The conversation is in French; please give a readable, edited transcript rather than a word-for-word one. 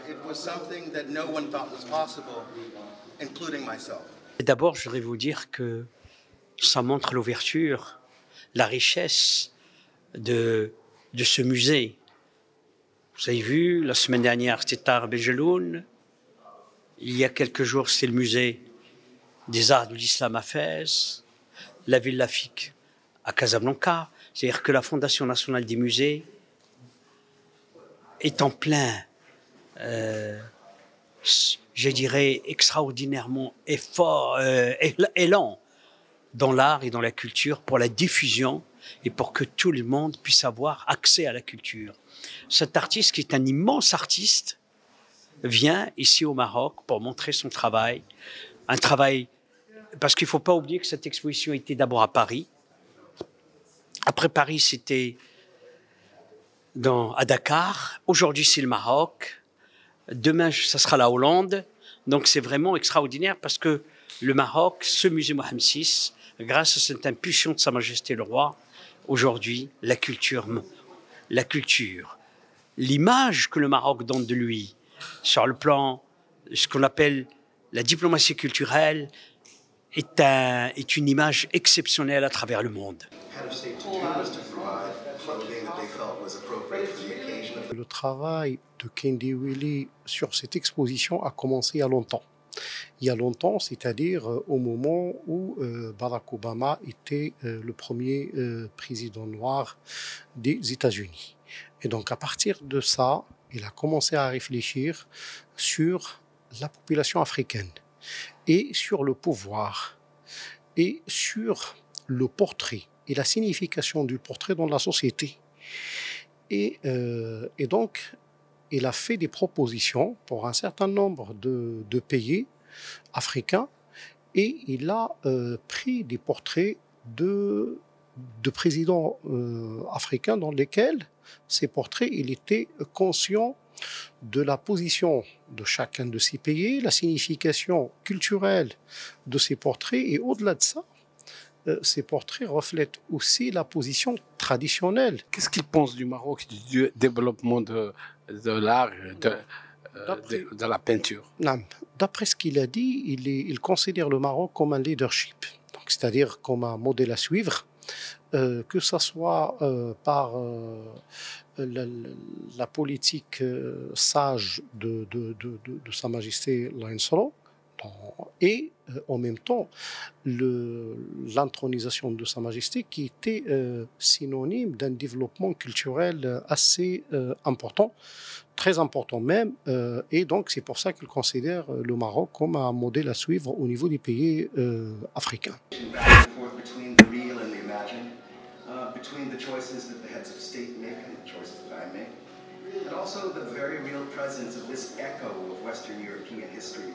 It was something that no one thought was possible, including myself. D'abord, je voudrais vous dire que ça montre l'ouverture, la richesse de ce musée. Vous avez vu, la semaine dernière, c'était Tar Bejeloun. Il y a quelques jours, c'était le musée des arts de l'islam à Fès, la ville Lafik à Casablanca. C'est-à-dire que la Fondation nationale des musées est en plein, je dirais, extraordinairement élan dans l'art et dans la culture pour la diffusion et pour que tout le monde puisse avoir accès à la culture. Cet artiste, qui est un immense artiste, vient ici au Maroc pour montrer son travail. Un travail, parce qu'il ne faut pas oublier que cette exposition était d'abord à Paris. Après Paris, c'était à Dakar. Aujourd'hui, c'est le Maroc. Demain, ça sera la Hollande. Donc, c'est vraiment extraordinaire parce que le Maroc, ce musée Mohammed VI, grâce à cette impulsion de Sa Majesté le Roi, aujourd'hui, la culture, l'image que le Maroc donne de lui, sur le plan, ce qu'on appelle la diplomatie culturelle, est une image exceptionnelle à travers le monde. Le travail de Kendi Wili sur cette exposition a commencé il y a longtemps. Il y a longtemps, c'est-à-dire au moment où Barack Obama était le premier président noir des États-Unis. Et donc à partir de ça, il a commencé à réfléchir sur la population africaine et sur le pouvoir et sur le portrait et la signification du portrait dans la société. Et donc, il a fait des propositions pour un certain nombre de pays africains et il a pris des portraits de présidents africains dans lesquels ces portraits, il était conscient de la position de chacun de ces pays, la signification culturelle de ces portraits et au-delà de ça, ces portraits reflètent aussi la position traditionnelle. Qu'est-ce qu'il pense du Maroc, du développement de l'art, de la peinture? D'après ce qu'il a dit, il considère le Maroc comme un leadership, c'est-à-dire comme un modèle à suivre, que ce soit par la politique sage de Sa Majesté Lansoro, et en même temps l'intronisation de Sa Majesté qui était synonyme d'un développement culturel assez important, très important même, et donc c'est pour ça qu'il considère le Maroc comme un modèle à suivre au niveau des pays africains. Between the choices that the heads of state make and the choices that I make, and also the very real presence of this echo of Western European history